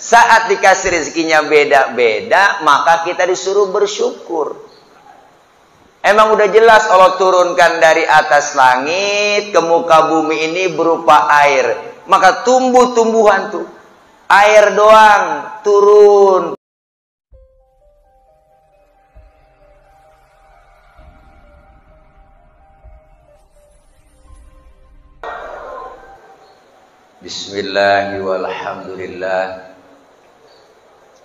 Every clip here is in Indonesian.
Saat dikasih rezekinya beda-beda, maka kita disuruh bersyukur. Emang udah jelas Allah turunkan dari atas langit ke muka bumi ini berupa air. Maka tumbuh-tumbuhan tuh. Air doang turun. Bismillahirrahmanirrahim. Walhamdulillah.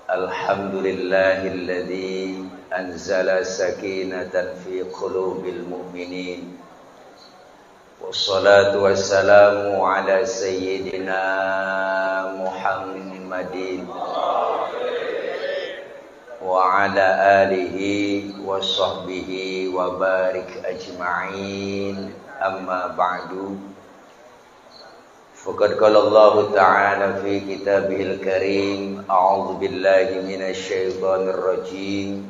Alhamdulillahilladzi anzala sakinatan fi qulubil mu'minin. Wassalatu wassalamu ala sayyidina Muhammadin wa ala alihi wa sahbihi wa barik ajma'in. Amma ba'du. Faqad qala Allah Ta'ala fi kitabihil karim, a'udzu billahi minasy syaithanir rajim.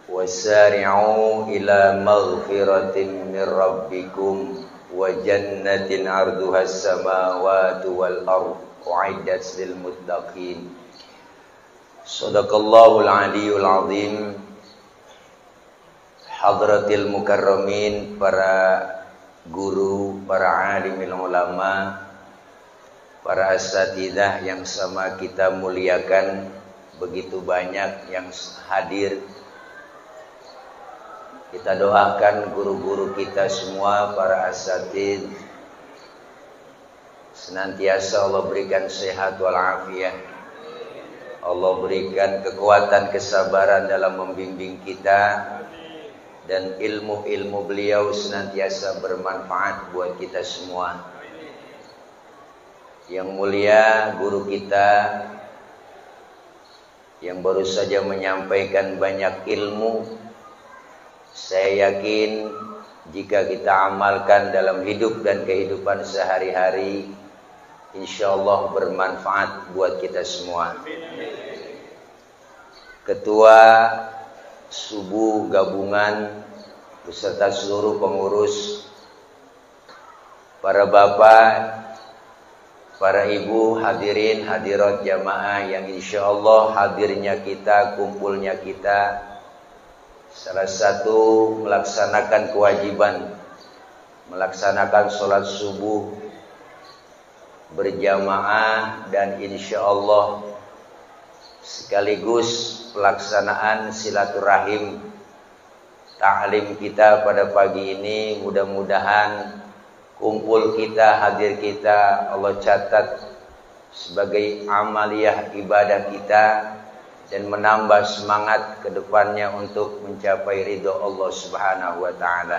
Wasari'u ila maghfiratin min rabbikum wa jannatin 'arduhas samawati wal ardh u'iddat lil muttaqin. Shadaqallahul 'aliyyul 'azim. Hadratil mukarramin, para guru, para alimil ulama, para asatidzah yang sama kita muliakan, begitu banyak yang hadir. Kita doakan guru-guru kita semua, para asatidz, senantiasa Allah berikan sehat walafiat. Allah berikan kekuatan, kesabaran dalam membimbing kita, dan ilmu-ilmu beliau senantiasa bermanfaat buat kita semua. Yang mulia guru kita yang baru saja menyampaikan banyak ilmu, saya yakin jika kita amalkan dalam hidup dan kehidupan sehari-hari, insyaallah bermanfaat buat kita semua. Ketua Subuh Gabungan beserta seluruh pengurus, para bapak, para ibu, hadirin hadirat jamaah yang insyaallah hadirnya kita, kumpulnya kita, salah satu melaksanakan kewajiban, melaksanakan sholat subuh berjamaah, dan insyaallah sekaligus pelaksanaan silaturahim ta'lim kita pada pagi ini. Mudah-mudahan kumpul kita, hadir kita, Allah catat sebagai amaliyah ibadah kita dan menambah semangat ke depannya untuk mencapai ridho Allah Subhanahu wa taala.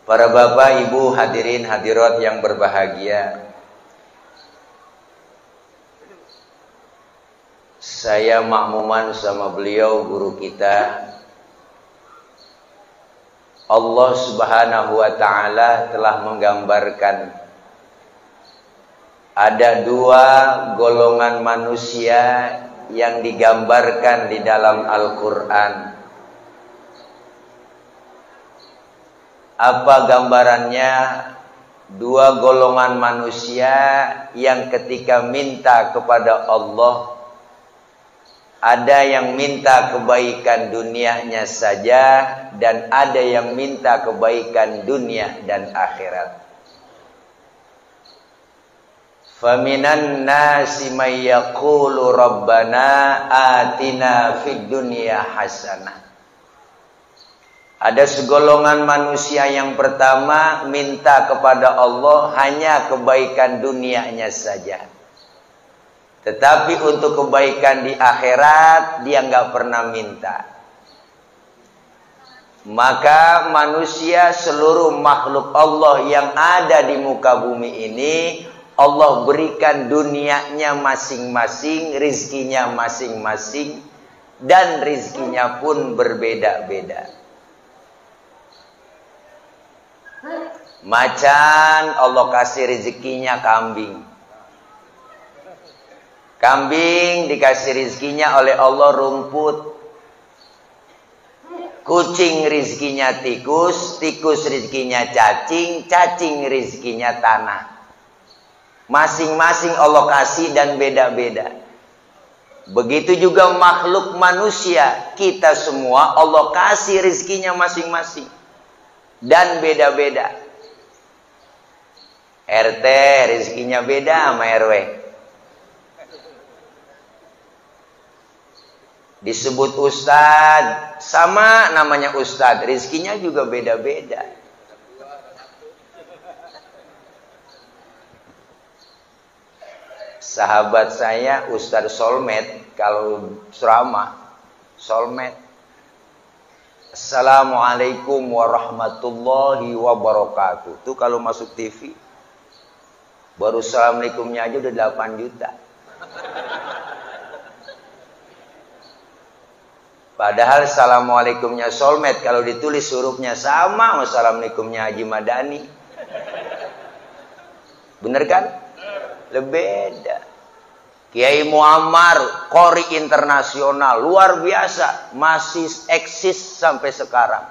Para bapak, ibu, hadirin hadirat yang berbahagia, saya makmuman sama beliau, guru kita. Allah Subhanahu wa ta'ala telah menggambarkan ada dua golongan manusia yang digambarkan di dalam Al-Quran. Apa gambarannya? Dua golongan manusia yang ketika minta kepada Allah, ada yang minta kebaikan dunianya saja, dan ada yang minta kebaikan dunia dan akhirat. Faminan nasi may yaqulu rabbana atina fid dunya hasanah. Ada segolongan manusia yang pertama minta kepada Allah hanya kebaikan dunianya saja, tetapi untuk kebaikan di akhirat dia nggak pernah minta. Maka manusia, seluruh makhluk Allah yang ada di muka bumi ini, Allah berikan dunianya masing-masing, rizkinya masing-masing, dan rizkinya pun berbeda-beda. Macan Allah kasih rezekinya kambing. Kambing dikasih rizkinya oleh Allah rumput. Kucing rizkinya tikus, tikus rizkinya cacing, cacing rizkinya tanah. Masing-masing Allah kasih dan beda-beda. Begitu juga makhluk manusia, kita semua Allah kasih rezekinya masing-masing dan beda-beda. RT rezekinya beda sama RW. Disebut ustad, sama namanya ustad, rezekinya juga beda-beda. Sahabat saya Ustadz Solmed, kalau ceramah Solmed, Assalamualaikum warahmatullahi wabarakatuh. Itu kalau masuk TV baru assalamualaikumnya aja udah 8 juta. Padahal assalamualaikumnya Solmed kalau ditulis hurufnya sama sama assalamualaikumnya Haji Madani. Bener kan? Beda. Kiai Muammar, qori internasional, luar biasa, masih eksis sampai sekarang.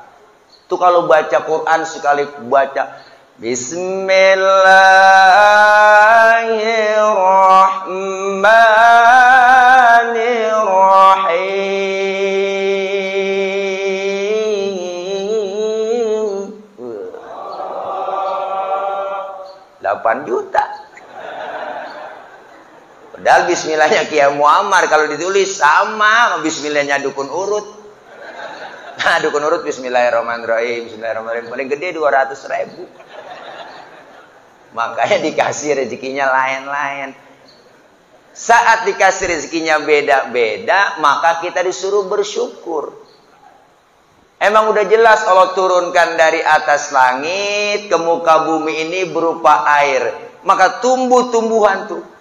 Itu kalau baca Quran sekali baca Bismillahirrahmanirrahim. 8 juta. Padahal bismillahnya Kiai Muammar kalau ditulis sama bismillahnya dukun urut. Nah, dukun urut bismillahirrahmanirrahim, bismillahirrahmanirrahim paling gede 200.000. Makanya dikasih rezekinya lain-lain. Saat dikasih rezekinya beda-beda, maka kita disuruh bersyukur. Emang udah jelas Allah turunkan dari atas langit ke muka bumi ini berupa air. Maka tumbuh-tumbuhan tuh.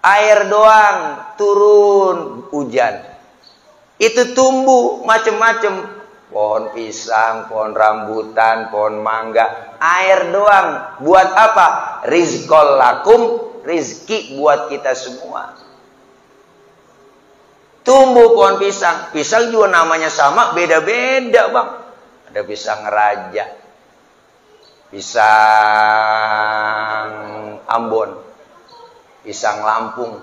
Air doang turun hujan. Itu tumbuh macam-macam. Pohon pisang, pohon rambutan, pohon mangga. Air doang. Buat apa? Rizqol lakum. Rizki buat kita semua. Tumbuh pohon pisang. Pisang juga namanya sama, beda-beda bang. Ada pisang raja. Pisang Ambon. Pisang Lampung,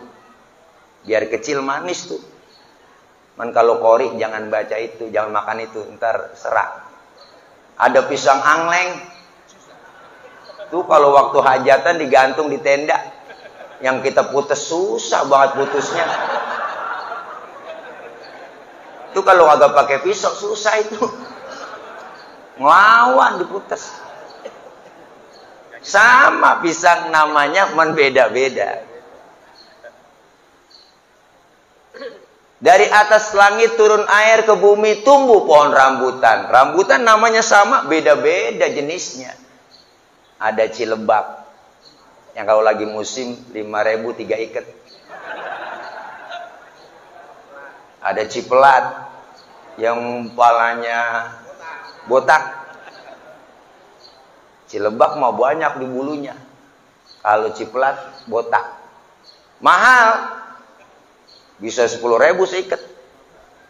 biar kecil manis tuh. Man kalau kori jangan baca itu, jangan makan itu, ntar serak. Ada pisang angleng, tuh kalau waktu hajatan digantung di tenda, yang kita putus susah banget putusnya. Tuh kalau agak pakai pisau susah itu, ngelawan diputus. Sama pisang namanya, man beda-beda. Dari atas langit turun air ke bumi, tumbuh pohon rambutan. Rambutan namanya sama, beda-beda jenisnya. Ada cilebak, yang kalau lagi musim 5.000 3 ikat. Ada cipelat, yang palanya botak. Cilebak mah banyak di bulunya. Kalau cipelat botak. Mahal. Bisa 10.000 seikat.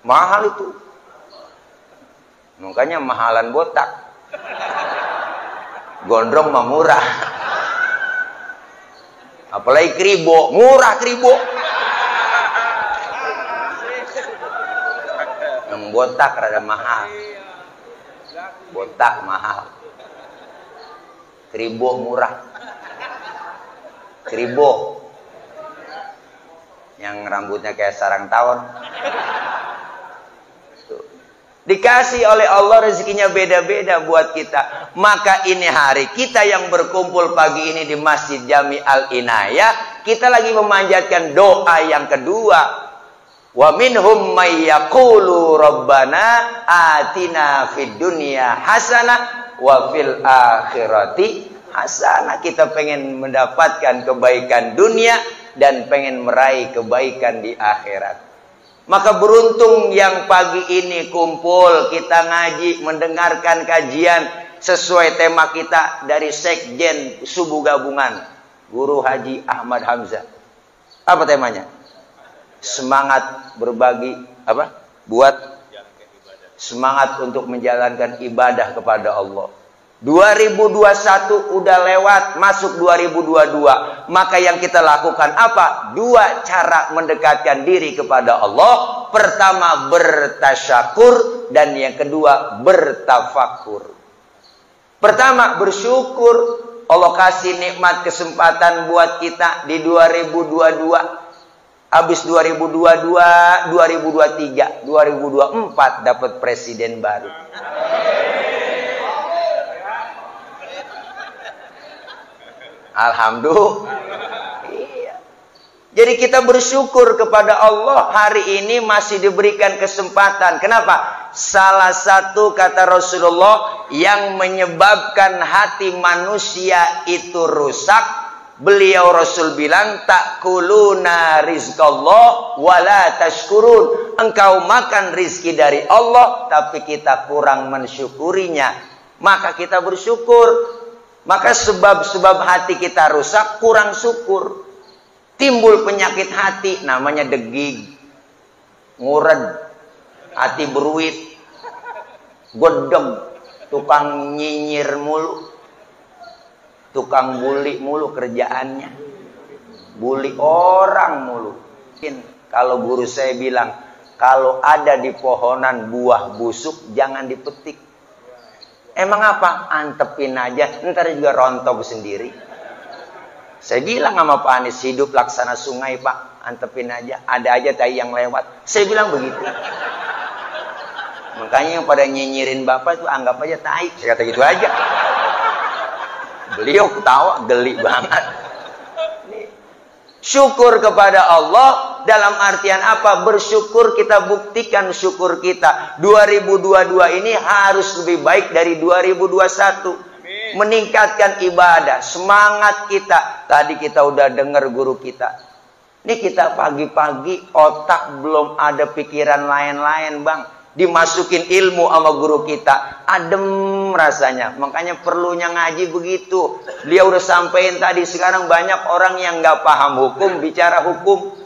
Mahal itu. Makanya mahalan botak. Gondrong mah murah. Apalagi kribo, murah kribo. Yang botak rada mahal. Botak mahal. Kribo murah. Kribo yang rambutnya kayak sarang tawon. Tuh. Dikasih oleh Allah rezekinya beda-beda buat kita. Maka ini hari kita yang berkumpul pagi ini di Masjid Jami Al-Inayah, kita lagi memanjatkan doa yang kedua. Wa minhum may yaqulu rabbana atina fid dunya hasanah wa fil akhirati hasanah. Kita pengen mendapatkan kebaikan dunia dan pengen meraih kebaikan di akhirat. Maka beruntung yang pagi ini kumpul, kita ngaji, mendengarkan kajian sesuai tema kita dari Sekjen Subuh Gabungan, Guru Haji Ahmad Hamzah. Apa temanya? Semangat berbagi, apa? Buat semangat untuk menjalankan ibadah kepada Allah. 2021 udah lewat, masuk 2022. Maka yang kita lakukan apa? Dua cara mendekatkan diri kepada Allah. Pertama, bertasyakur. Dan yang kedua, bertafakur. Pertama, bersyukur. Allah kasih nikmat kesempatan buat kita di 2022. Habis 2022, 2023, 2024 dapat presiden baru. Alhamdulillah. Iya. Jadi kita bersyukur kepada Allah hari ini masih diberikan kesempatan. Kenapa? Salah satu kata Rasulullah yang menyebabkan hati manusia itu rusak. Beliau Rasul bilang, takuluna rizqallah wala tashkurun. Engkau makan rizki dari Allah tapi kita kurang mensyukurinya. Maka kita bersyukur. Maka sebab-sebab hati kita rusak, kurang syukur. Timbul penyakit hati, namanya degig, ngured, hati beruit, godeg, tukang nyinyir mulu, tukang bully mulu kerjaannya, bully orang mulu. Kalau guru saya bilang, kalau ada di pohonan buah busuk, jangan dipetik. Emang apa? Antepin aja, ntar juga rontok sendiri. Saya bilang sama Pak Anies, hidup laksana sungai Pak, antepin aja, ada aja tai yang lewat. Saya bilang begitu. Makanya yang pada nyinyirin Bapak itu anggap aja tai. Saya kata gitu aja. Beliau ketawa, geli banget. Syukur kepada Allah dalam artian apa? Bersyukur, kita buktikan syukur kita. 2022 ini harus lebih baik dari 2021. Meningkatkan ibadah, semangat kita. Tadi kita udah dengar guru kita. Ini kita pagi-pagi otak belum ada pikiran lain-lain bang. Dimasukin ilmu sama guru kita, adem rasanya. Makanya perlunya ngaji begitu. Dia udah sampein tadi, sekarang banyak orang yang nggak paham hukum, bicara hukum.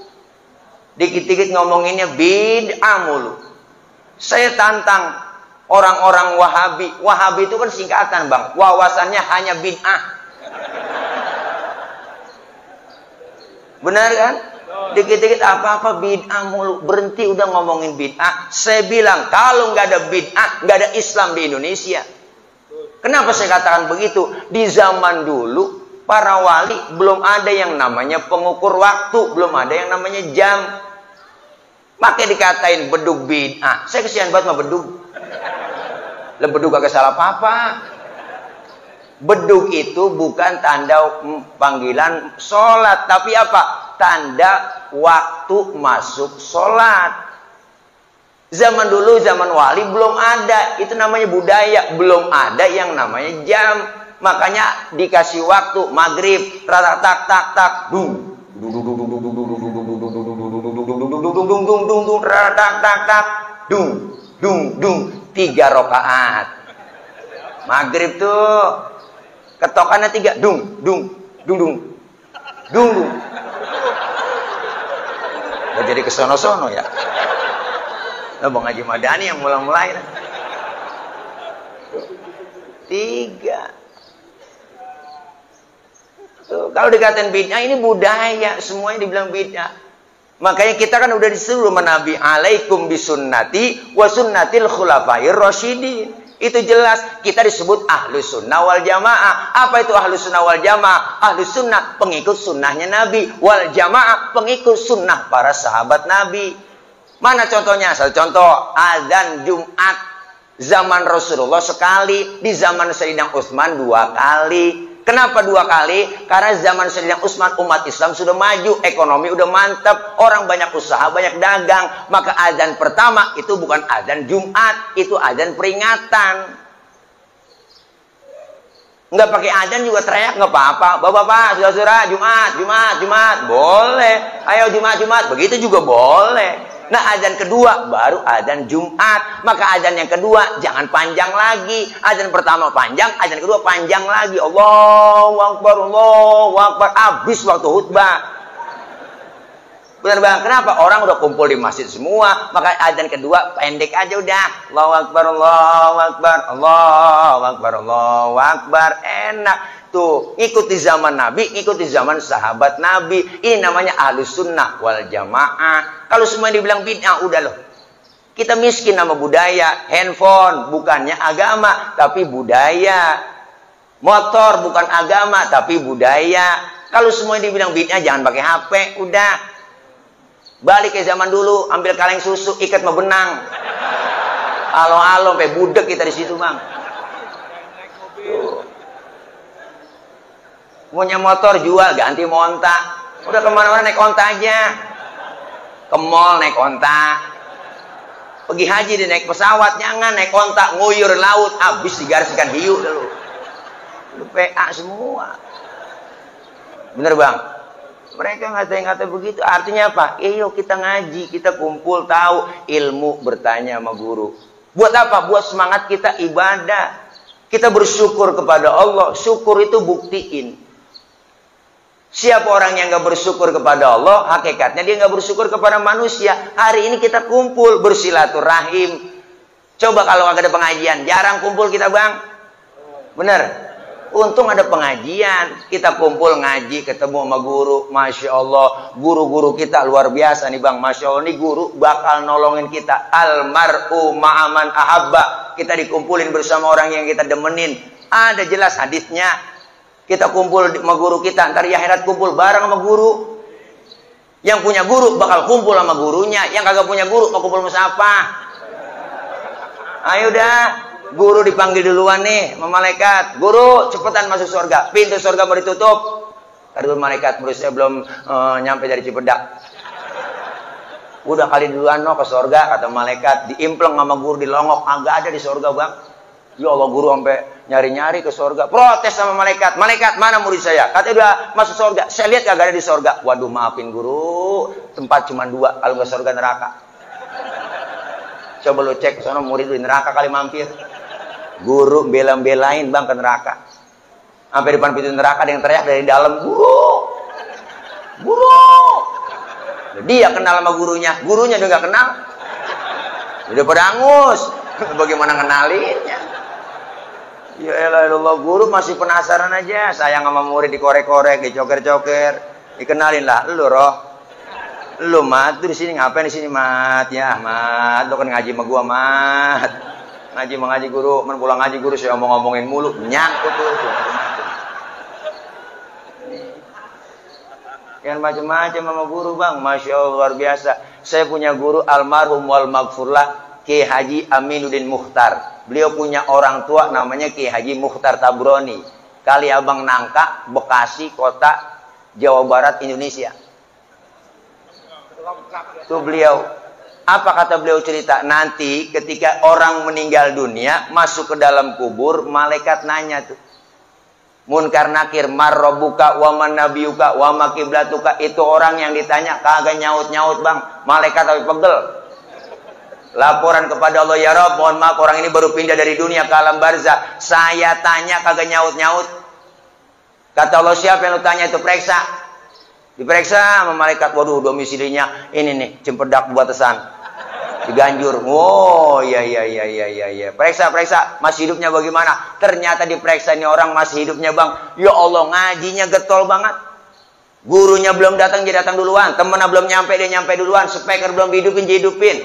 Dikit-dikit ngomonginnya bid'ah mulu. Saya tantang orang-orang Wahabi. Wahabi itu kan singkatan bang, wawasannya hanya bid'ah. Benar kan? Dikit-dikit apa-apa bid'ah mulu. Berhenti udah ngomongin bid'ah. Saya bilang kalau nggak ada bid'ah, nggak ada Islam di Indonesia. Kenapa saya katakan begitu? Di zaman dulu para wali belum ada yang namanya pengukur waktu, belum ada yang namanya jam. Makanya dikatain bedug bid'ah. Saya kesian banget sama bedug. Lah bedug kagak salah apa-apa. Bedug itu bukan tanda panggilan sholat, tapi apa? Tanda waktu masuk sholat. Zaman dulu, zaman wali belum ada. Itu namanya budaya. Belum ada yang namanya jam. Makanya dikasih waktu maghrib. Tak tak tak tak. Dung. Dung dung dung dung dung dung dung dung dung dung dung dung dung dung dung tak tak tak. Dung dung dung. 3 rakaat. Maghrib tuh ketokannya 3. Dung dung dung dung dung dung. Gak jadi kesono-sono ya. Nah, Bang Haji Madani yang mulai-mulai. 3. Tuh, kalau dikatain bid'ah ini budaya, semuanya dibilang bid'ah. Makanya kita kan udah disuruh Nabi alaikum bisunnati wa sunnatil khulafair rasyidin. Itu jelas kita disebut ahlus sunnah wal jamaah. Apa itu ahlus sunnah wal jamaah? Ahlus sunnah pengikut sunnahnya Nabi, wal jamaah pengikut sunnah para sahabat Nabi. Mana contohnya? Satu contoh, azan Jumat zaman Rasulullah sekali, di zaman Sayyidina Utsman 2 kali. Kenapa 2 kali? Karena zaman Sayyidina Utsman umat Islam sudah maju, ekonomi udah mantap, orang banyak usaha, banyak dagang. Maka azan pertama itu bukan azan Jumat, itu azan peringatan. Nggak pakai azan juga teriak nggak apa-apa. Bapak-bapak, saudara-saudara, Jumat, Jumat, Jumat, boleh. Ayo Jumat, Jumat, begitu juga boleh. Nah azan kedua baru azan Jumat. Maka azan yang kedua jangan panjang lagi. Azan pertama panjang, azan kedua panjang lagi. Allahu Akbar, Allahu Akbar. Habis waktu khutbah. Benar bang, kenapa? Orang udah kumpul di masjid semua, maka adzan kedua pendek aja udah. Allahu Akbar, Allahu Akbar, Allahu Akbar, Allahu Akbar. Enak. Tuh, ikuti zaman Nabi, ikuti zaman sahabat Nabi. Ini namanya Ahlus Sunnah wal Jamaah. Kalau semua dibilang bid'ah, udah loh. Kita miskin sama budaya. Handphone bukannya agama, tapi budaya. Motor bukan agama, tapi budaya. Kalau semua dibilang bid'ah, jangan pakai HP, udah. Balik ke zaman dulu, ambil kaleng susu, ikat sama benang. Alo-alo, sampai budek kita di situ bang. Tuh. Punya motor jual, ganti onta. Udah kemana-mana naik onta aja. Ke mall naik onta. Pergi haji di naik pesawat, jangan naik onta, nguyur laut, habis digariskan hiu dulu. Lu PA semua. Bener bang? Mereka ngata-ngata begitu. Artinya apa? Yuk kita ngaji, kita kumpul tahu ilmu, bertanya sama guru. Buat apa? Buat semangat kita ibadah. Kita bersyukur kepada Allah. Syukur itu buktiin. Siapa orang yang gak bersyukur kepada Allah, hakikatnya dia gak bersyukur kepada manusia. Hari ini kita kumpul bersilaturahim. Coba kalau gak ada pengajian, jarang kumpul kita bang. Bener? Untung ada pengajian, kita kumpul ngaji, ketemu sama guru. Masya Allah, guru-guru kita luar biasa nih bang. Masya Allah, nih guru bakal nolongin kita. Almar'u ma'aman ahabba. Kita dikumpulin bersama orang yang kita demenin. Ada jelas hadisnya. Kita kumpul sama guru kita, ntar di akhirat kumpul bareng sama guru. Yang punya guru bakal kumpul sama gurunya. Yang kagak punya guru mau kumpul sama siapa? Ayo dah. Guru dipanggil duluan nih sama malaikat. Guru cepetan masuk surga. Pintu surga mau ditutup. Tadi malaikat menurut saya belum nyampe dari Cipedak. Udah kali duluan no ke surga kata malaikat. Diimpleng sama guru dilongok. Agak ada di surga bang. Ya Allah guru sampai nyari-nyari ke surga. Protes sama malaikat. Malaikat mana murid saya? Katanya udah masuk surga. Saya lihat kagak ada di surga. Waduh maafin guru. Tempat cuma 2 kalau nggak surga neraka. Coba lu cek sono murid di neraka kali mampir. Guru bela-belain bang ke neraka. Sampai depan pintu neraka ada yang teriak dari dalam, guru, guru. Dia kenal sama gurunya, gurunya udah nggak kenal. Udah pada angus. Bagaimana kenalinnya? Ya elah, guru masih penasaran aja. Sayang sama murid dikorek-korek, dicoker-coker, dikenalin lah. Lu roh, lu mat, tuh di sini ngapain di sini mat? Ya mat, lu kan ngaji sama gua mat. Ngaji guru, pulang ngaji guru saya ngomongin mulu, nyangkut tuh. Yang macam-macam sama guru bang, masya Allah luar biasa. Saya punya guru almarhum wal maghfurlah Kiai Haji Aminuddin Mukhtar. Beliau punya orang tua namanya Kiai Haji Mukhtar Tabroni. Kali Abang Nangka, Bekasi, kota Jawa Barat, Indonesia. Tuh beliau. Apa kata beliau cerita? Nanti ketika orang meninggal dunia, masuk ke dalam kubur, malaikat nanya tuh. Munkar nakir, marrobuka, waman nabiyuka, wama kiblatuka. Itu orang yang ditanya, kagak nyaut-nyaut bang. Malaikat tapi pegel. Laporan kepada Allah, ya Rabb, mohon maaf orang ini baru pindah dari dunia ke alam barzah. Saya tanya kagak nyaut-nyaut. Kata Allah, siapa yang lu tanya itu? Periksa. Diperiksa sama malaikat, waduh domisilinya ini nih, Cempedak Buatesan. Diganjur. Oh iya. Periksa. Masih hidupnya bagaimana? Ternyata diperiksa ini orang masih hidupnya bang. Ya Allah ngajinya getol banget. Gurunya belum datang dia datang duluan. Temennya belum nyampe dia nyampe duluan. Speaker belum dihidupin dia hidupin.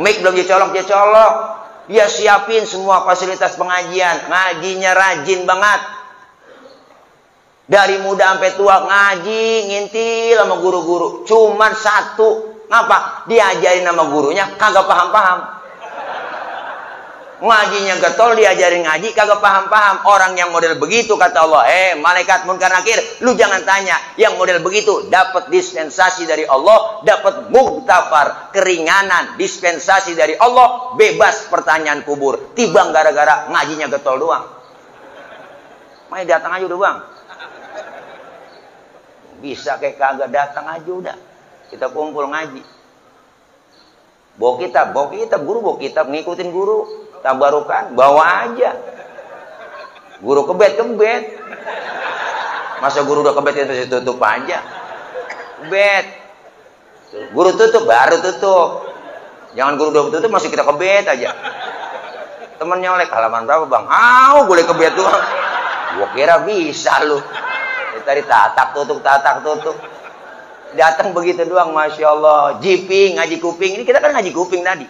Mic belum dicolok dia colok. Dia siapin semua fasilitas pengajian. Ngajinya rajin banget. Dari muda sampai tua ngaji ngintil sama guru-guru. Cuman satu. Ngapa? Diajarin sama gurunya kagak paham-paham. Ngajinya getol, diajarin ngaji kagak paham-paham. Orang yang model begitu kata Allah, malaikat munkar nakir, lu jangan tanya. Yang model begitu dapat dispensasi dari Allah, dapat muktafar, keringanan, dispensasi dari Allah, bebas pertanyaan kubur. Tibang gara-gara ngajinya getol doang. Main datang aja udah bang. Bisa kayak kagak datang aja udah. Kita kumpul ngaji. Bawa kitab, guru bawa kitab, ngikutin guru. Tabarukan, bawa aja. Guru kebet. Masa guru udah kebet itu tutup aja. Kebet. Guru tutup, baru tutup. Jangan guru udah tutup masih kita kebet aja. Temen nyolek, halaman berapa bang? Boleh kebet doang. Gua kira bisa lu. Tadi tatak tutup. Datang begitu doang, Masya Allah. Jiping, ngaji kuping. Ini kita kan ngaji kuping tadi.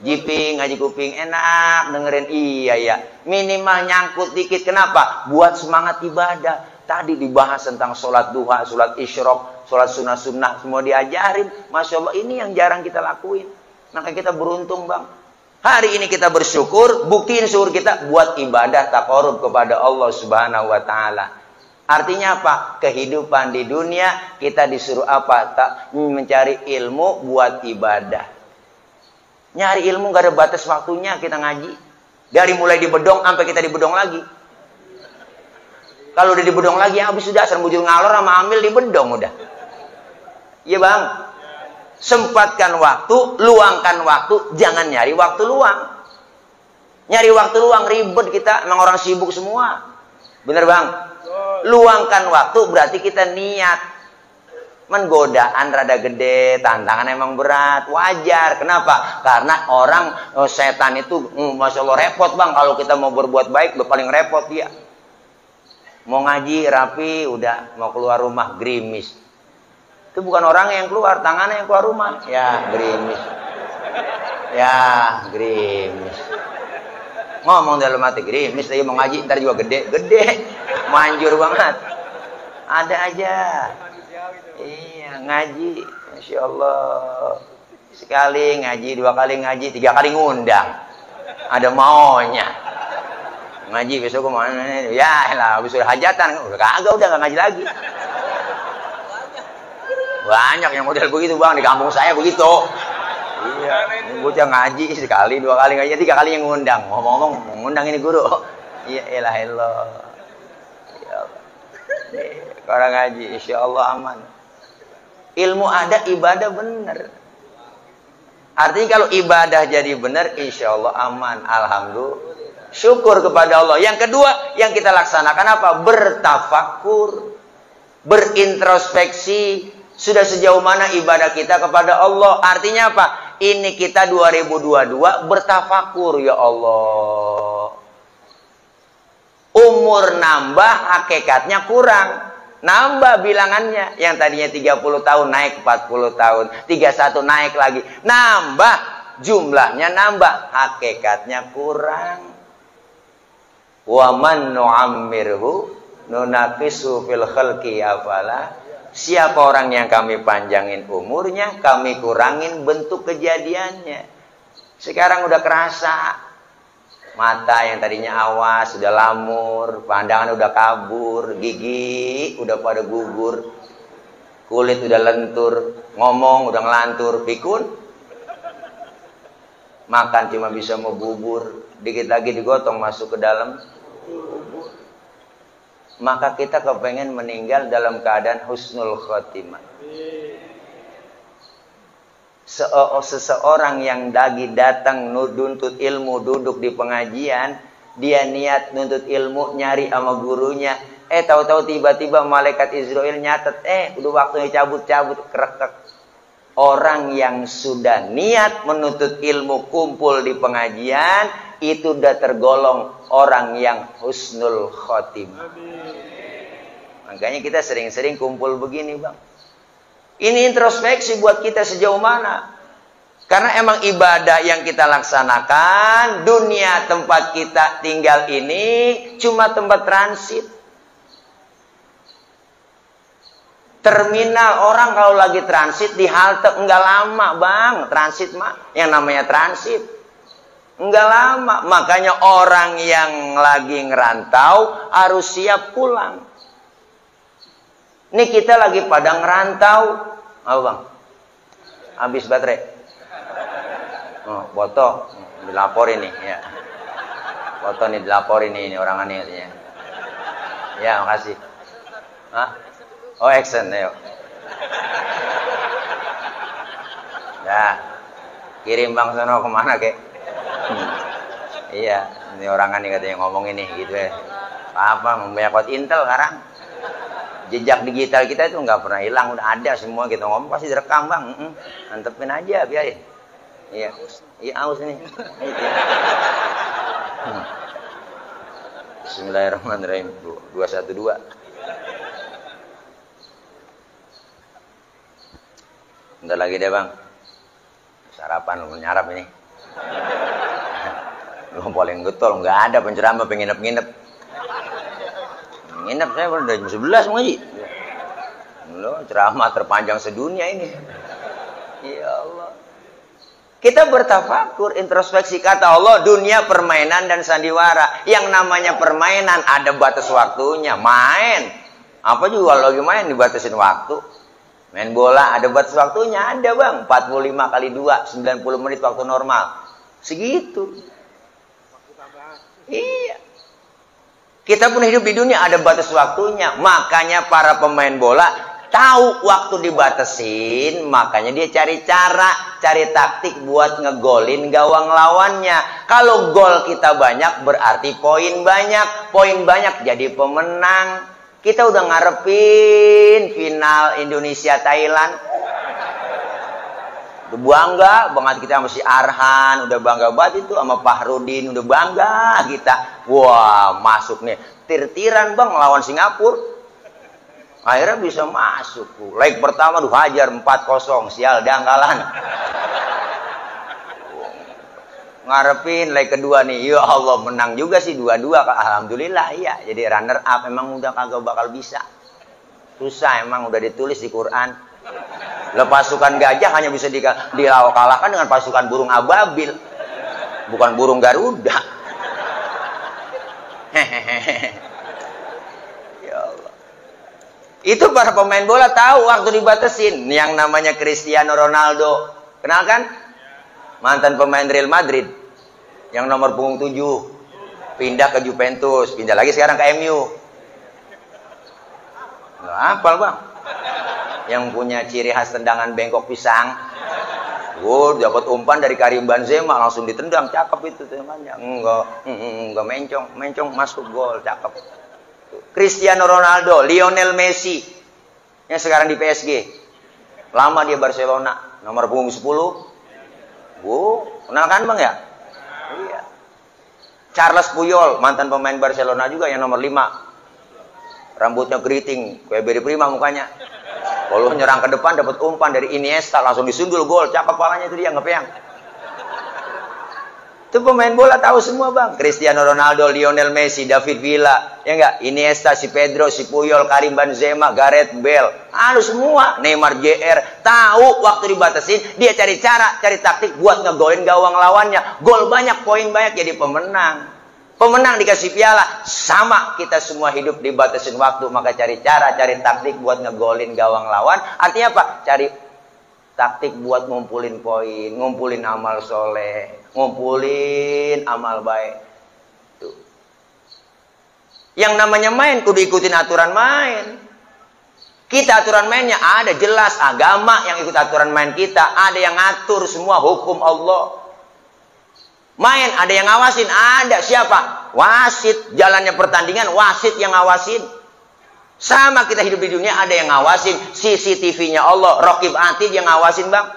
Jiping, ngaji kuping. Enak dengerin. Iya. Minimal nyangkut dikit. Kenapa? Buat semangat ibadah. Tadi dibahas tentang sholat duha, sholat isyraq, sholat sunnah-sunnah. Semua diajarin. Masya Allah, ini yang jarang kita lakuin. Maka kita beruntung bang. Hari ini kita bersyukur. Buktiin syukur kita buat ibadah taqarrub kepada Allah subhanahu wa ta'ala. Artinya apa? Kehidupan di dunia kita disuruh apa? Mencari ilmu buat ibadah. Nyari ilmu gak ada batas waktunya kita ngaji. Dari mulai di bedong sampai kita di bedong lagi. Kalau udah di bedong lagi habis sudah asal bujur ngalor sama ambil di bedong udah. Iya bang. Sempatkan waktu, luangkan waktu, jangan nyari waktu luang. Nyari waktu luang ribet kita, emang orang sibuk semua. Bener bang? Luangkan waktu berarti kita niat. Godaan rada gede, tantangan emang berat, wajar. Kenapa? Karena orang setan itu Masya Allah repot bang. Kalau kita mau berbuat baik paling repot dia. Mau ngaji rapi udah, mau keluar rumah gerimis. Itu bukan orang yang keluar, tangannya yang keluar rumah. Ya gerimis. Ngomong dalam hati gerimis lagi mau ngaji ntar juga gede manjur banget. Ada aja. Iya ngaji, Masya Allah. Sekali ngaji, 2 kali ngaji, 3 kali ngundang. Ada maunya. Ngaji besok kemana? Ya lah, habis hajatan, udah nggak ngaji lagi. Banyak yang model begitu bang di kampung saya begitu. Iya, bocah ngaji sekali, 2 kali ngaji, 3 kali yang ngundang. Ngomong-ngomong, ngundang ini guru. Iya, elah. Orang ngaji, insya Allah aman. Ilmu ada, ibadah benar. Artinya kalau ibadah jadi benar, insya Allah aman. Alhamdulillah. Syukur kepada Allah. Yang kedua, yang kita laksanakan apa? Bertafakur, berintrospeksi. Sudah sejauh mana ibadah kita kepada Allah? Artinya apa? Ini kita 2022 bertafakur, ya Allah. Umur nambah, hakikatnya kurang. Nambah bilangannya. Yang tadinya 30 tahun naik 40 tahun. 31 naik lagi. Nambah. Jumlahnya nambah. Hakikatnya kurang. Wa man nu'ammirhu nunaqisu fil khalqi afala. Siapa orang yang kami panjangin umurnya, kami kurangin bentuk kejadiannya. Sekarang udah kerasa. Mata yang tadinya awas sudah lamur, pandangan udah kabur, gigi udah pada gugur, kulit udah lentur, ngomong udah ngelantur, pikun. Makan cuma bisa mau bubur, dikit lagi digotong masuk ke dalam bubur. Maka kita kepengen meninggal dalam keadaan husnul khotimah. Seseorang yang lagi datang nuntut ilmu, duduk di pengajian, dia niat nuntut ilmu, nyari sama gurunya, tahu-tahu tiba-tiba malaikat Israel nyatet, udah waktunya cabut-cabut, kerekek. Orang yang sudah niat menuntut ilmu kumpul di pengajian, itu udah tergolong orang yang husnul khotimah. Makanya kita sering-sering kumpul begini bang. Ini introspeksi buat kita sejauh mana. Karena emang ibadah yang kita laksanakan, dunia tempat kita tinggal ini cuma tempat transit. Terminal orang kalau lagi transit di halte enggak lama bang. Transit mah yang namanya transit. Enggak lama. Makanya orang yang lagi ngerantau harus siap pulang. Ini kita lagi pada ngerantau. Apa bang? Habis baterai. Oh, foto dilaporin nih ya. Foto nih dilaporin nih orang aneh katanya. Ya, makasih. Hah? Oh, action, ayo. Dah. Kirim Bang Sono kemana, kek? Iya, ini orang aneh katanya ngomong ini gitu ya. Apa membayar kuat Intel sekarang? Jejak digital kita itu nggak pernah hilang, udah ada semua, kita ngomong pasti direkam bang. Antepin aja, biarin. Iya, iya aus nih. Bismillahirrahmanirrahim. 212. Bentar lagi deh bang. Sarapan lu nyarap ini. Lu paling getol, nggak ada penceramah penginep-nginep. Nginep saya udah jam 11 ngaji. Lu ceramah terpanjang sedunia ini. Ya Allah. Kita bertafakur, introspeksi kata Allah, dunia permainan dan sandiwara. Yang namanya permainan ada batas waktunya, main. Apa juga kalau lagi main dibatasin waktu. Main bola ada batas waktunya, ada bang. 45 kali 2, 90 menit waktu normal. Segitu. Iya. Kita pun hidup di dunia ada batas waktunya. Makanya para pemain bola tahu waktu dibatasin, makanya dia cari cara, cari taktik buat ngegolin gawang lawannya. Kalau gol kita banyak berarti poin banyak. Poin banyak jadi pemenang. Kita udah ngarepin final Indonesia-Thailand. Udah bangga banget kita sama si Arhan. Udah bangga banget itu sama Fahrudin. Udah bangga kita. Wah masuk nih. Tir-tiran bang lawan Singapura. Akhirnya bisa masuk. Leg pertama hajar 4-0. Sial dangkalan. Ngarepin leg kedua nih, ya Allah menang juga sih 2-2, alhamdulillah iya. Jadi runner up emang udah kagak bakal bisa. Susah emang udah ditulis di Quran. Pasukan gajah hanya bisa dikalahkan dengan pasukan burung ababil, bukan burung Garuda. Ya Allah. Itu para pemain bola tahu waktu dibatasin. Yang namanya Cristiano Ronaldo, kenal kan? Mantan pemain Real Madrid. Yang nomor punggung 7 pindah ke Juventus, pindah lagi sekarang ke MU. Nggak hafal bang. Yang punya ciri khas tendangan bengkok pisang. Dapat umpan dari Karim Benzema langsung ditendang, cakep itu tendangannya. Enggak mencong masuk gol, cakep. Cristiano Ronaldo, Lionel Messi yang sekarang di PSG. Lama dia Barcelona, nomor punggung 10. Kenal kan bang ya? Iya. Charles Puyol, mantan pemain Barcelona juga yang nomor 5. Rambutnya keriting, kayak Beri Prima mukanya. Kalau nyerang ke depan dapat umpan dari Iniesta langsung disundul gol, cakep palanya itu dia ngepeyang. Itu pemain bola tahu semua bang. Cristiano Ronaldo, Lionel Messi, David Villa, ya enggak? Iniesta, si Pedro, si Puyol, Karim Benzema, Gareth Bale, semua. Neymar JR tahu waktu dibatasin, dia cari cara, cari taktik buat ngegolin gawang lawannya. Gol banyak, poin banyak, jadi pemenang. Pemenang dikasih piala. Sama kita semua hidup dibatasin waktu, maka cari cara, cari taktik buat ngegolin gawang lawan. Artinya apa? Cari taktik buat ngumpulin poin, ngumpulin amal soleh, ngumpulin amal baik. Tuh. Yang namanya main kudu ikutin aturan main. Kita aturan mainnya ada jelas, agama yang ikut aturan main kita, ada yang ngatur semua hukum Allah. Main ada yang ngawasin, ada siapa? Wasit, jalannya pertandingan wasit yang ngawasin. Sama kita hidup di dunia ada yang ngawasin, CCTV-nya Allah, Raqib Atid yang ngawasin bang.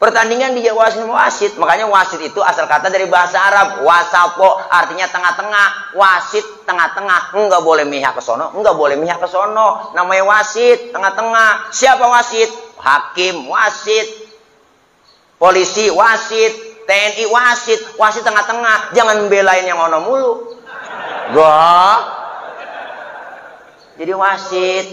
Pertandingan diawasin wasit, makanya wasit itu asal kata dari bahasa Arab, wasapo artinya tengah-tengah, wasit tengah-tengah, enggak boleh mihak ke sono, enggak boleh mihak ke sono, namanya wasit tengah-tengah. Siapa wasit? Hakim wasit, polisi wasit, TNI wasit, wasit tengah-tengah, jangan belain yang ono mulu. Gak. Jadi wasit.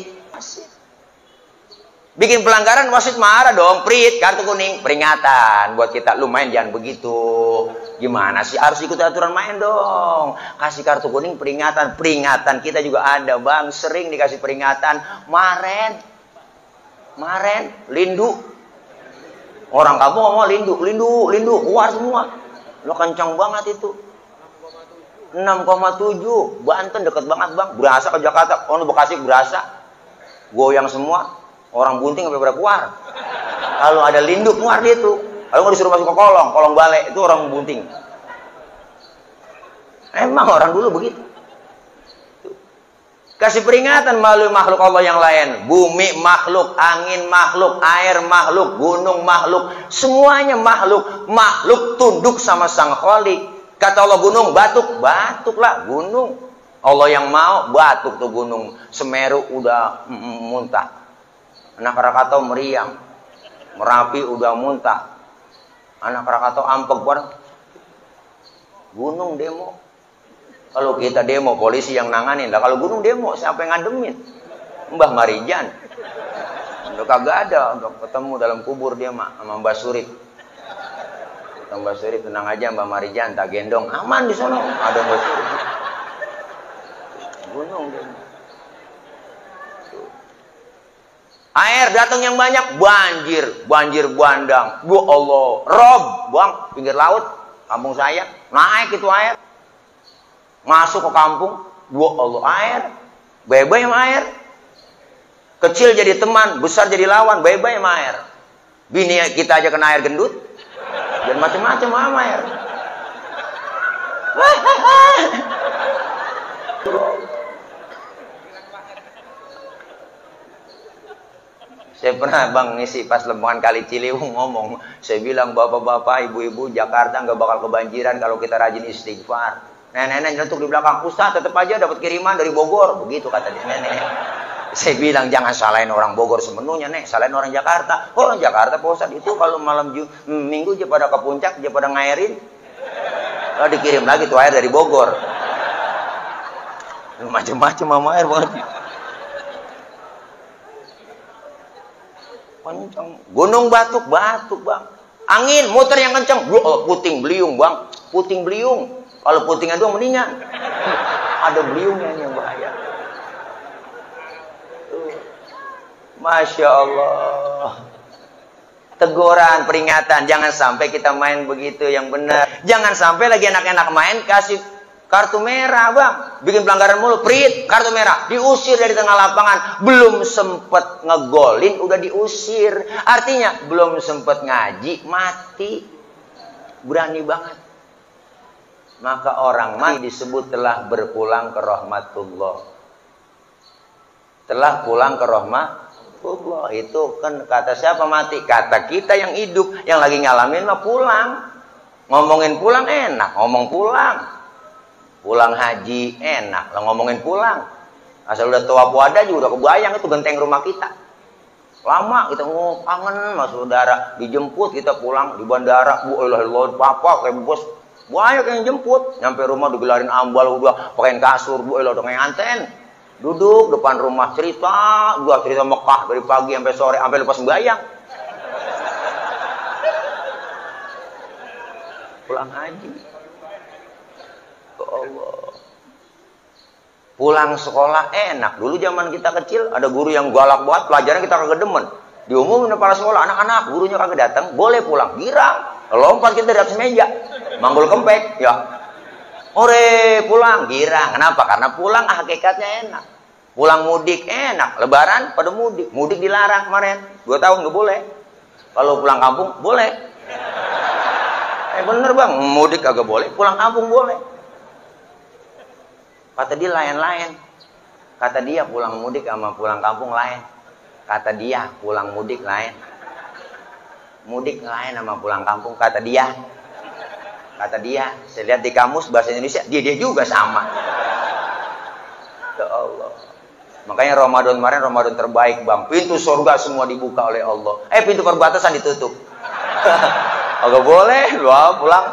Bikin pelanggaran wasit marah dong, prit, kartu kuning, peringatan buat kita. Lu main jangan begitu. Gimana sih, harus ikut aturan main dong. Kasih kartu kuning peringatan. Peringatan kita juga ada bang, sering dikasih peringatan. Maren lindu. Orang kamu ngomong lindu, keluar semua. Lo kencang banget itu. 6,7 Banten deket banget bang, berasa ke Jakarta. Oh Bekasi berasa, goyang semua. Orang bunting sampai berapa keluar. Kalau ada lindu keluar dia tuh. Kalau nggak disuruh masuk ke kolong balai itu orang bunting. Emang orang dulu begitu. Kasih peringatan melalui makhluk Allah yang lain. Bumi makhluk, angin makhluk, air makhluk, gunung makhluk. Semuanya makhluk. Makhluk tunduk sama Sang Khalik. Kata Allah gunung, batuk. Batuklah gunung. Allah yang mau, batuk tuh gunung. Semeru udah muntah. Anak Krakatau meriang. Merapi udah muntah. Anak Krakatau ampek bareng. Gunung demo. Kalau kita demo, polisi yang nanganin. Lah kalau gunung demo, siapa yang ngademin? Mbah Marijan. Udah kagak ada. Udah ketemu dalam kubur dia sama Mbah Surip. Kata Mbah Surip, tenang aja Mbah Marijan, tak gendong. Aman di sana. Ada Mbah Surip. Gunung demo. Air datang yang banyak, banjir. Banjir bandang. Bu Allah. Rob, buang, pinggir laut. Kampung saya. Naik itu air. Masuk ke kampung, Allah air, bye-bye sama air. Kecil jadi teman, besar jadi lawan, bye-bye sama air. Bini kita aja kena air gendut, dan macam-macam sama air. Saya pernah bang ngisi pas lembangan Kali Ciliwung ngomong, saya bilang bapak-bapak, ibu-ibu Jakarta nggak bakal kebanjiran kalau kita rajin istighfar. Nenek nyetuk di belakang, Ustaz tetap aja dapat kiriman dari Bogor. Begitu kata dia nenek. Saya bilang jangan salahin orang Bogor semenuhnya, Nek. Salahin orang Jakarta. Orang Jakarta Pak Ustaz itu kalau malam minggu aja pada ke puncak, aja pada ngairin. Lalu dikirim lagi tuh air dari Bogor. Macam-macam sama air banget. Kencang. Gunung batuk bang. Angin muter yang kencang. Puting beliung bang. Puting beliung. Kalau putingnya doang mendingan. Ada beliungnya yang bahaya. Masya Allah. Teguran, peringatan. Jangan sampai kita main begitu yang benar. Jangan sampai lagi enak-enak main kasih kartu merah bang. Bikin pelanggaran mulu. Prit, kartu merah. Diusir dari tengah lapangan. Belum sempet ngegolin udah diusir. Artinya belum sempet ngaji mati. Berani banget. Maka orang mati disebut telah berpulang ke rahmatullah. Telah pulang ke rahmatullah. Itu kan kata siapa mati? Kata kita yang hidup. Yang lagi ngalamin mah pulang. Ngomongin pulang enak. Ngomong pulang. Pulang haji enak. Lah ngomongin pulang. Asal udah tua puada juga udah kebayang itu genteng rumah kita. Lama kita kangen sama saudara. Dijemput kita pulang di bandara. Bu Allah papa kayak bos. Banyak yang jemput, nyampe rumah digelarin ambal udah pakein kasur, bu udah kayak anten. Duduk depan rumah cerita Mekah dari pagi sampai sore sampai lepas sembahyang. Pulang haji. Ya Allah. Pulang sekolah enak. Dulu zaman kita kecil ada guru yang galak banget, pelajaran kita kagak demen. Diumumin kepala sekolah, anak-anak gurunya kagak datang, boleh pulang. Girang. Lompat kita di atas meja. Manggul kempek, ya. Ore, pulang, girang. Kenapa? Karena pulang hakikatnya enak. Pulang mudik enak. Lebaran pada mudik. Mudik dilarang kemarin. 2 tahun nggak boleh. Kalau pulang kampung boleh. Bener bang, mudik kagak boleh, pulang kampung boleh. Kata dia lain-lain. Kata dia pulang mudik sama pulang kampung lain. Kata dia pulang mudik lain. Mudik lain sama pulang kampung. Kata dia, saya lihat di kamus bahasa Indonesia, dia juga sama. Ya Allah. Makanya Ramadan kemarin Ramadan terbaik bang. Pintu surga semua dibuka oleh Allah. Pintu perbatasan ditutup. Agak boleh, wah pulang.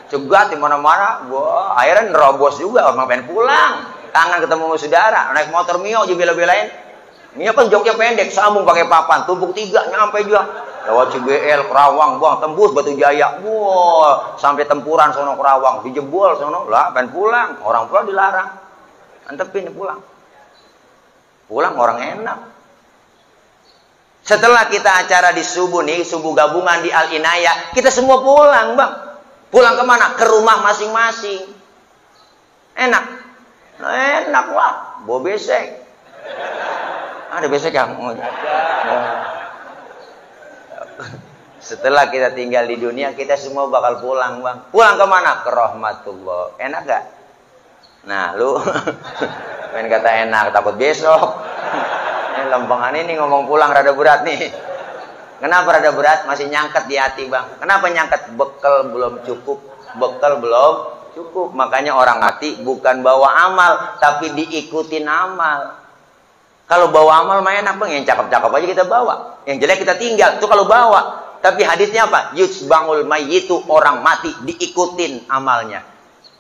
Cegat di mana-mana. Wah, akhirnya nerobos juga. Orang pengen pulang. Kangen ketemu saudara. Naik motor Mio aja bela-belain. Mio kan joknya pendek, sambung pakai papan, tumpuk 3 nyampe juga. Lewat CBL, Kerawang, buang tembus Batu Jaya. Wah, sampai tempuran sono Kerawang, dijebol sono. Lah, pengen pulang. Orang pulang dilarang. Antepin pulang. Pulang orang enak. Setelah kita acara di subuh nih, subuh gabungan di Al Inayah, kita semua pulang, bang. Pulang kemana? Ke rumah masing-masing. Enak. Nah, enak lah. Bawa besek. Ada besek yang setelah kita tinggal di dunia, kita semua bakal pulang, bang. Pulang kemana? Ke rahmatullah. Enak gak? Nah, lu Main kata enak, takut besok. Ini lempengan ini ngomong pulang rada berat nih. Kenapa rada berat? Masih nyangket di hati, Bang. Kenapa nyangket? Bekal belum cukup. Bekal belum cukup. Makanya orang hati bukan bawa amal, tapi diikutin amal. Kalau bawa amal mah enak, Bang. Yang cakep-cakep aja kita bawa. Yang jelek kita tinggal. Itu kalau bawa. Tapi hadisnya apa? Yutsbangul mayyitu, orang mati diikutin amalnya.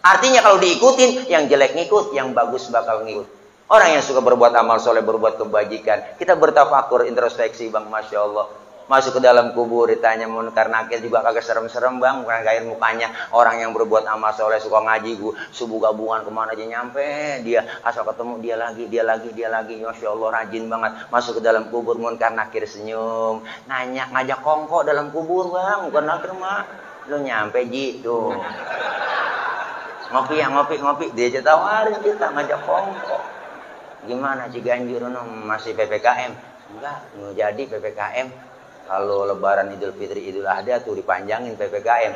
Artinya kalau diikutin, yang jelek ngikut, yang bagus bakal ngikut. Orang yang suka berbuat amal soleh, berbuat kebajikan, kita bertafakur, introspeksi, Bang, Masya Allah. Masuk ke dalam kubur, ditanya munkar nakir juga kagak serem-serem, Bang, bukan gair mukanya. Orang yang berbuat amal soleh, suka ngaji, subuh gabungan kemana aja nyampe, dia asal ketemu dia lagi, Masya Allah, rajin banget. Masuk ke dalam kubur, munkar nakir senyum, nanya, ngajak kongko dalam kubur, Bang, bukan nakir mah. Lu nyampe gitu. Ngopi ya, ngopi, dia aja tawarin kita, ngajak kongko. Gimana Ciganjur, masih PPKM? Enggak, nggak jadi PPKM. Kalau Lebaran Idul Fitri Idul Adha tuh dipanjangin PPKM.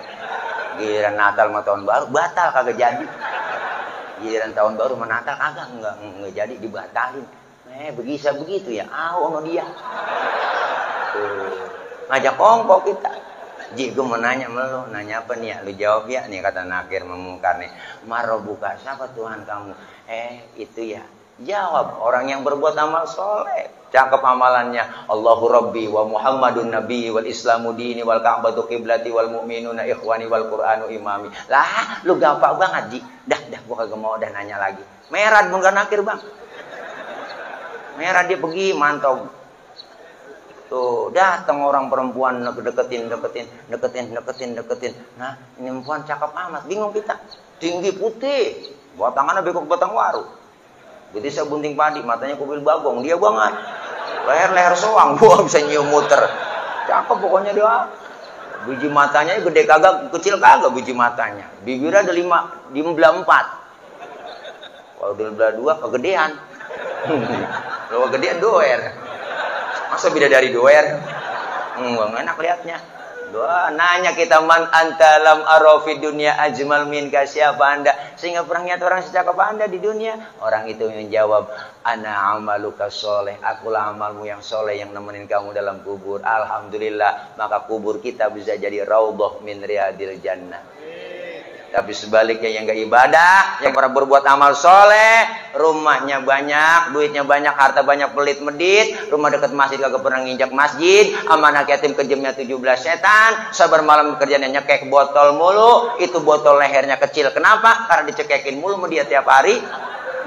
Giliran Natal sama tahun baru batal kagak jadi. Giliran tahun baru sama Natal kagak enggak jadi, dibatalin. Bisa begitu ya. Sama dia. Tuh. Ngajak kongko kita. Ji, gue mau nanya sama lu, nanya apa nih ya? Lu jawab ya, nih kata nakir memungkar nih. Marobuka, siapa Tuhan kamu? Itu ya. Jawab, orang yang berbuat amal soleh. Cakep amalannya. Allahu Rabbi wa Muhammadun Nabi wal Islamu dini wal Ka'batu qiblati wal mu'minuna ikhwani wal Qur'anu imami. Lah, lu gampang banget, Ji. Dah, gua kagak mau dah nanya lagi. Merah bukan nakir, Bang. Merah dia pergi, mantau. Tuh, datang orang perempuan deketin. Nah, ini perempuan cakep amat. Bingung kita. Tinggi putih. Batangannya bekok batang waru. Betisnya bunting padi, matanya kubil bagong, dia banget. Leher soang, gua bisa nyium muter. Cakep pokoknya dia. Biji matanya gede kagak, kecil kagak biji matanya. Bibirnya ada 5, di belah 4. Kalau di belah 2 kegedean. Kalau kegedean doer. Masa beda dari doer? Enggak enak liatnya. Doa, nanya kita man antalam arafi dunia ajmal minka, siapa anda sehingga pernah lihat orang secakap anda di dunia. Orang itu menjawab, ana amaluka soleh, akulah amalmu yang soleh yang nemenin kamu dalam kubur. Alhamdulillah, maka kubur kita bisa jadi raudhah min riyadil jannah. Tapi sebaliknya yang gak ibadah, yang pernah berbuat amal soleh, rumahnya banyak, duitnya banyak, harta banyak, pelit medit, rumah dekat masjid kagak pernah nginjak masjid, amanah yatim kejamnya 17 setan, sabar malam kerjanya nyekek botol mulu, itu botol lehernya kecil. Kenapa? Karena dicekekin mulu sama dia tiap hari.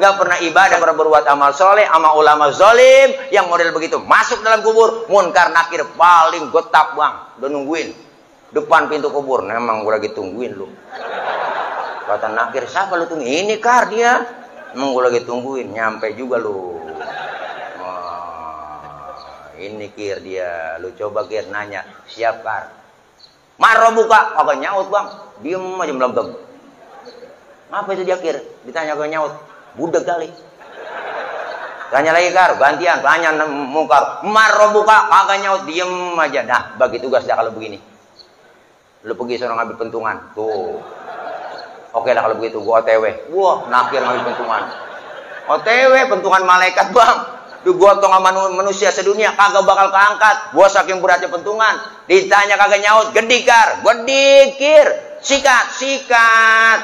Gak pernah ibadah, pernah berbuat amal soleh, sama ulama zolim, yang model begitu masuk dalam kubur, munkar nakir paling getap, Bang. Udah nungguin depan pintu kubur. Memang gue lagi tungguin lu. Kata nakir, siapa lu tunggu? Ini Kar dia. Emang gue lagi tungguin, nyampe juga lu. Ini Kir dia. Lu coba Kir nanya, siap Kar? Maro buka, kagak nyaut, Bang. Diem aja melembem. Apa itu dia Kir? Ditanya kagak nyaut. Budeg kali. Tanya lagi Kar, gantian, tanya mungkar. Maro buka, kagak nyaut, diem aja. Nah, bagi tugas dah kalau begini. Lu pergi sono ngambil pentungan. Tuh. Oke lah kalau begitu, gua OTW. Wah, nakir ngambil pentungan. OTW, pentungan malaikat, Bang. Digotong sama manusia sedunia, kagak bakal keangkat. Gua saking beratnya pentungan. Ditanya kagak nyaut, gedikar. Gedikir. Sikat.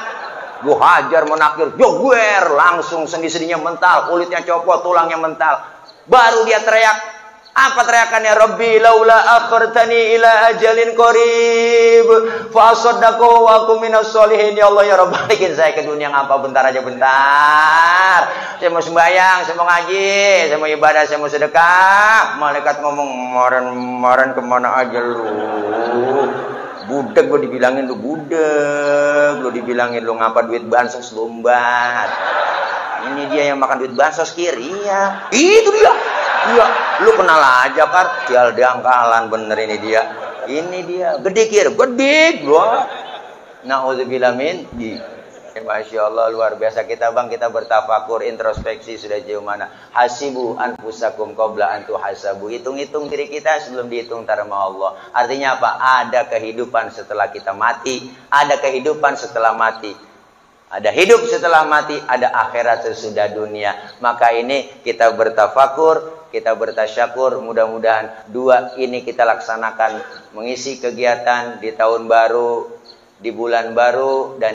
Gua hajar menakir, joguer. Langsung sendi-sendinya mental, kulitnya copot, tulangnya mental. Baru dia teriak. Apa teriakannya? Rabbi laula akhartani ila ajalin qarib fa asaddaqu wa akum minas sholihin. Ya Allah ya Rabb, balikin saya ke dunia ngapa bentar aja bentar. Saya mau sembahyang, saya mau ngaji, saya mau ibadah, saya mau sedekah. Malaikat ngomong, "Maren kemana aja lu?" Budeg lu dibilangin lu budeg, lu dibilangin lu ngapa duit bansos lombat. Ini dia yang makan duit bansos kiri ya. Itu dia. Iya, lu kenal aja Kar, sial diangkalan bener ini dia. Ini dia, gede Kir, gede gua. Nauzubillah min di. Masya Allah luar biasa kita Bang, kita bertafakur, introspeksi sudah jauh mana. Hasibu anfusakum qabla an tuhasabu. Hitung-hitung diri kita sebelum dihitung sama Allah. Artinya apa? Ada kehidupan setelah kita mati, ada kehidupan setelah mati. Ada hidup setelah mati, ada akhirat sesudah dunia. Maka ini kita bertafakur, kita bertasyakur. Mudah-mudahan dua ini kita laksanakan, mengisi kegiatan di tahun baru, di bulan baru, dan